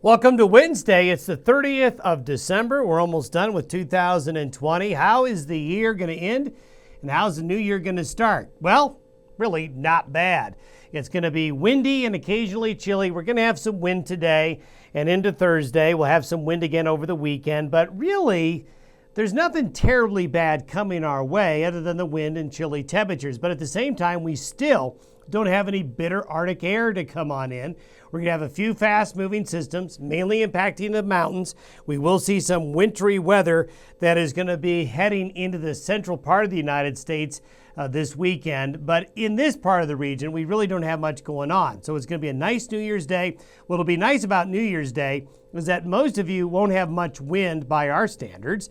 Welcome to Wednesday. It's the 30th of December. We're almost done with 2020. How is the year going to end? And how's the new year going to start? Well, really not bad. It's going to be windy and occasionally chilly. We're going to have some wind today and into Thursday. We'll have some wind again over the weekend. But really, there's nothing terribly bad coming our way other than the wind and chilly temperatures. But at the same time, we still don't have any bitter Arctic air to come on in. We're going to have a few fast-moving systems, mainly impacting the mountains. We will see some wintry weather that is going to be heading into the central part of the United States this weekend. But in this part of the region, we really don't have much going on. So it's going to be a nice New Year's Day. What'll be nice about New Year's Day is that most of you won't have much wind by our standards,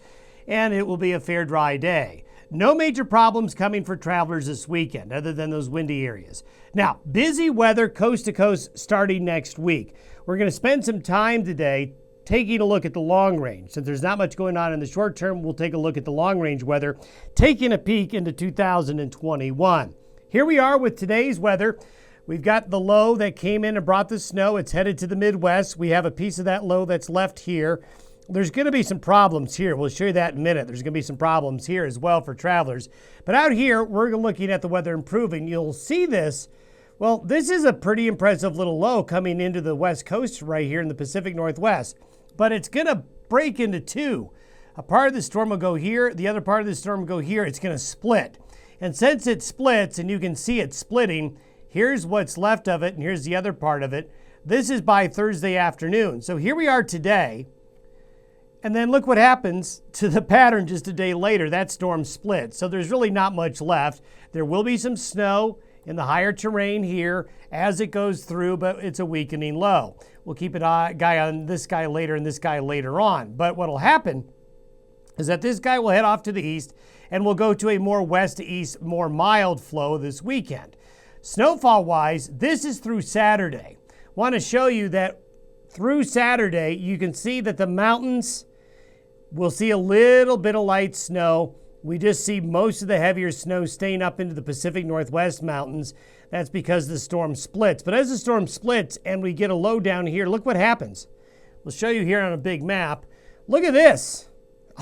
and it will be a fair dry day. No major problems coming for travelers this weekend other than those windy areas. Now, busy weather coast to coast starting next week. We're going to spend some time today taking a look at the long range. Since there's not much going on in the short term, we'll take a look at the long range weather, taking a peek into 2021. Here we are with today's weather. We've got the low that came in and brought the snow. It's headed to the Midwest. We have a piece of that low that's left here. There's going to be some problems here. We'll show you that in a minute. There's going to be some problems here as well for travelers. But out here, we're looking at the weather improving. You'll see this. Well, this is a pretty impressive little low coming into the west coast right here in the Pacific Northwest. But it's going to break into two. A part of the storm will go here. The other part of the storm will go here. It's going to split. And since it splits, and you can see it splitting, here's what's left of it, and here's the other part of it. This is by Thursday afternoon. So here we are today. And then look what happens to the pattern just a day later. That storm split. So there's really not much left. There will be some snow in the higher terrain here as it goes through, but it's a weakening low. We'll keep an eye on this guy later and this guy later on. But what will happen is that this guy will head off to the east and we'll go to a more west to east, more mild flow this weekend. Snowfall-wise, this is through Saturday. Want to show you that through Saturday, you can see that the mountains we'll see a little bit of light snow. We just see most of the heavier snow staying up into the Pacific Northwest mountains. That's because the storm splits. But as the storm splits and we get a low down here, look what happens. We'll show you here on a big map. Look at this.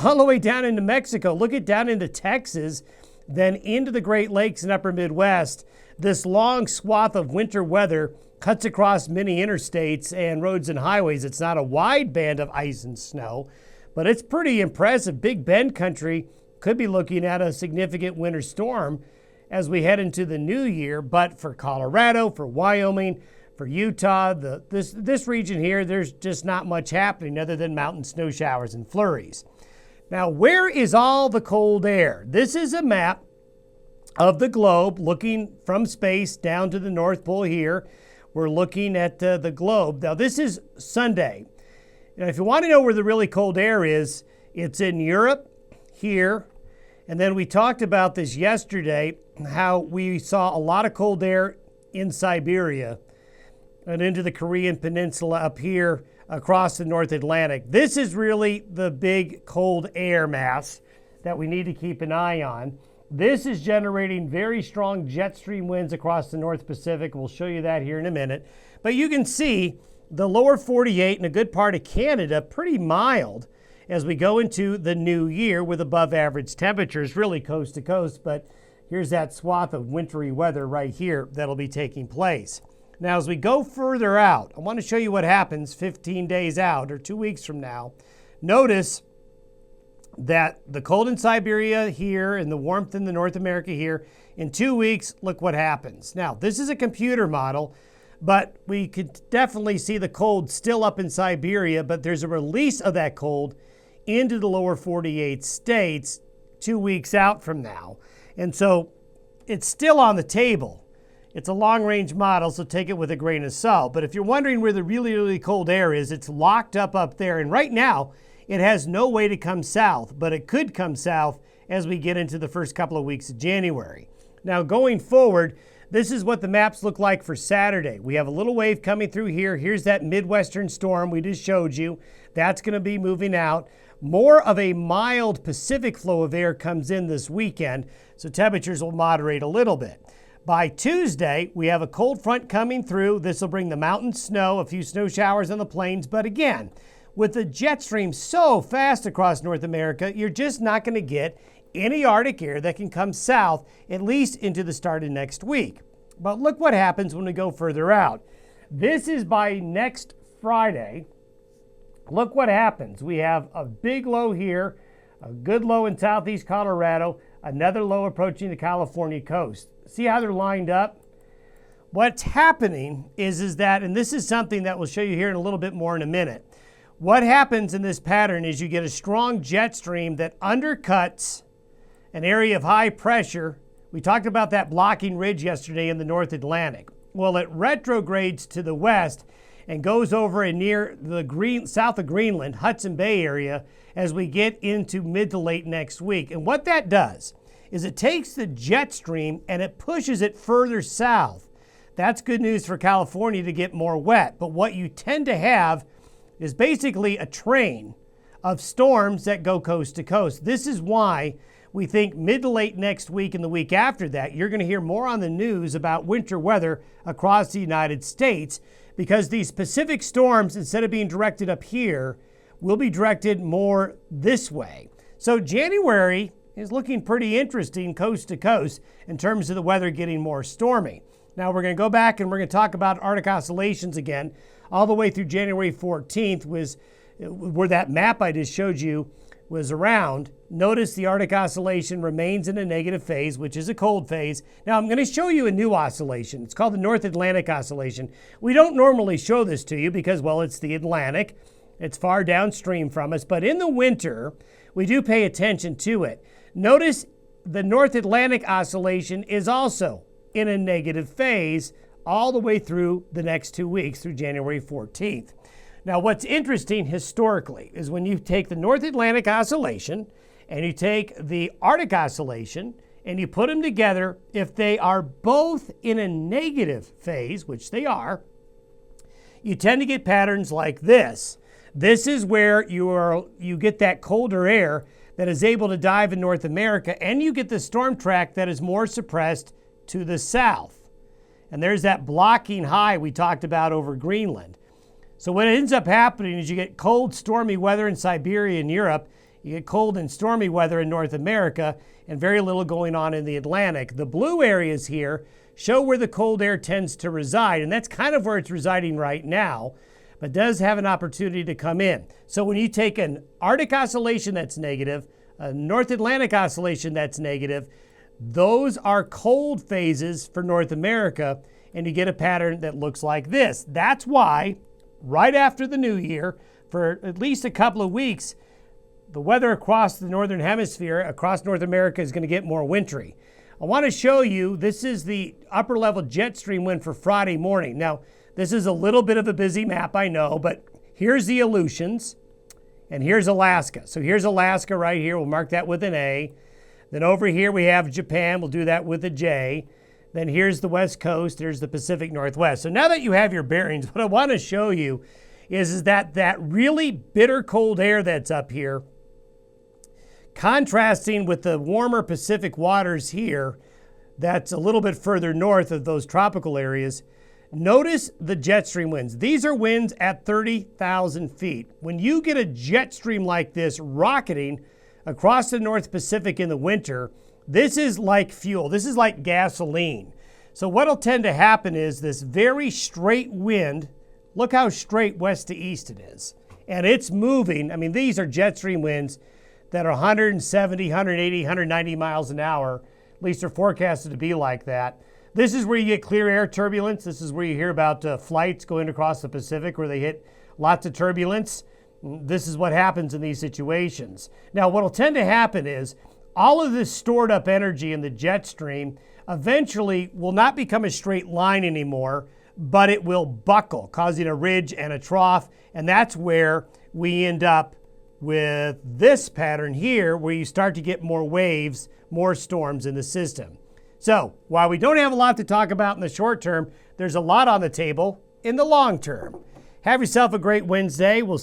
All the way down into Mexico. Look at down into Texas, then into the Great Lakes and upper Midwest. This long swath of winter weather cuts across many interstates and roads and highways. It's not a wide band of ice and snow, but it's pretty impressive. Big Bend country could be looking at a significant winter storm as we head into the new year. But for Colorado, for Wyoming, for Utah, this region here, there's just not much happening other than mountain snow showers and flurries. Now, where is all the cold air? This is a map of the globe looking from space down to the North Pole here. We're looking at the globe. Now, this is Sunday. And if you want to know where the really cold air is, it's in Europe here. And then we talked about this yesterday, how we saw a lot of cold air in Siberia and into the Korean Peninsula up here across the North Atlantic. This is really the big cold air mass that we need to keep an eye on. This is generating very strong jet stream winds across the North Pacific. We'll show you that here in a minute. But you can see the lower 48 and a good part of Canada pretty mild as we go into the new year with above average temperatures, really coast to coast. But here's that swath of wintry weather right here that'll be taking place. Now, as we go further out, I want to show you what happens 15 days out or 2 weeks from now. Notice that the cold in Siberia here and the warmth in the North America here, in 2 weeks, look what happens. Now, this is a computer model, but we could definitely see the cold still up in Siberia, but there's a release of that cold into the lower 48 states 2 weeks out from now. And so it's still on the table. It's a long-range model, so take it with a grain of salt. But if you're wondering where the really, really cold air is, it's locked up there. And right now, it has no way to come south, but it could come south as we get into the first couple of weeks of January. Now, going forward, this is what the maps look like for Saturday. We have a little wave coming through here. Here's that Midwestern storm we just showed you. That's going to be moving out. More of a mild Pacific flow of air comes in this weekend, so temperatures will moderate a little bit. By Tuesday, we have a cold front coming through. This will bring the mountain snow, a few snow showers on the plains. But again, with the jet stream so fast across North America, you're just not going to get any Arctic air that can come south, at least into the start of next week. But look what happens when we go further out. This is by next Friday. Look what happens. We have a big low here, a good low in southeast Colorado, another low approaching the California coast. See how they're lined up? What's happening is that, and this is something that we'll show you here in a little bit more in a minute. What happens in this pattern is you get a strong jet stream that undercuts an area of high pressure. We talked about that blocking ridge yesterday in the North Atlantic. Well, it retrogrades to the west and goes over and near the south of Greenland, Hudson Bay area, as we get into mid to late next week. And what that does is it takes the jet stream and it pushes it further south. That's good news for California to get more wet. But what you tend to have is basically a train of storms that go coast to coast. This is why we think mid to late next week and the week after that, you're going to hear more on the news about winter weather across the United States, because these Pacific storms, instead of being directed up here, will be directed more this way. So January is looking pretty interesting coast to coast in terms of the weather getting more stormy. Now we're going to go back and we're going to talk about Arctic oscillations again, all the way through January 14th was where that map I just showed you was around. Notice the Arctic oscillation remains in a negative phase, which is a cold phase. Now I'm going to show you a new oscillation. It's called the North Atlantic oscillation. We don't normally show this to you because, well, it's the Atlantic. It's far downstream from us, but in the winter, we do pay attention to it. Notice the North Atlantic oscillation is also in a negative phase all the way through the next 2 weeks through January 14th. Now, what's interesting historically is when you take the North Atlantic oscillation and you take the Arctic oscillation and you put them together, if they are both in a negative phase, which they are, you tend to get patterns like this. This is where you get that colder air that is able to dive in North America, and you get the storm track that is more suppressed to the south. And there's that blocking high we talked about over Greenland. So what ends up happening is you get cold, stormy weather in Siberia and Europe. You get cold and stormy weather in North America, and very little going on in the Atlantic. The blue areas here show where the cold air tends to reside, and that's kind of where it's residing right now, but does have an opportunity to come in. So when you take an Arctic oscillation that's negative, a North Atlantic oscillation that's negative, those are cold phases for North America, and you get a pattern that looks like this. That's why right after the new year, for at least a couple of weeks, the weather across the northern hemisphere, across North America, is going to get more wintry. I want to show you, this is the upper level jet stream wind for Friday morning. Now, this is a little bit of a busy map, I know, but here's the Aleutians, and here's Alaska. So here's Alaska right here. We'll mark that with an A. Then over here we have Japan. We'll do that with a J. Then here's the West Coast. There's the Pacific Northwest. So now that you have your bearings, what I want to show you is that really bitter cold air that's up here, contrasting with the warmer Pacific waters here, that's a little bit further north of those tropical areas. Notice the jet stream winds. These are winds at 30,000 feet. When you get a jet stream like this rocketing across the North Pacific in the winter, this is like fuel. This is like gasoline. So what'll tend to happen is this very straight wind, look how straight west to east it is. And it's moving. I mean, these are jet stream winds that are 170, 180, 190 miles an hour. At least they're forecasted to be like that. This is where you get clear air turbulence. This is where you hear about flights going across the Pacific where they hit lots of turbulence. This is what happens in these situations. Now, what will tend to happen is all of this stored up energy in the jet stream eventually will not become a straight line anymore, but it will buckle, causing a ridge and a trough. And that's where we end up with this pattern here, where you start to get more waves, more storms in the system. So while we don't have a lot to talk about in the short term, there's a lot on the table in the long term. Have yourself a great Wednesday. We'll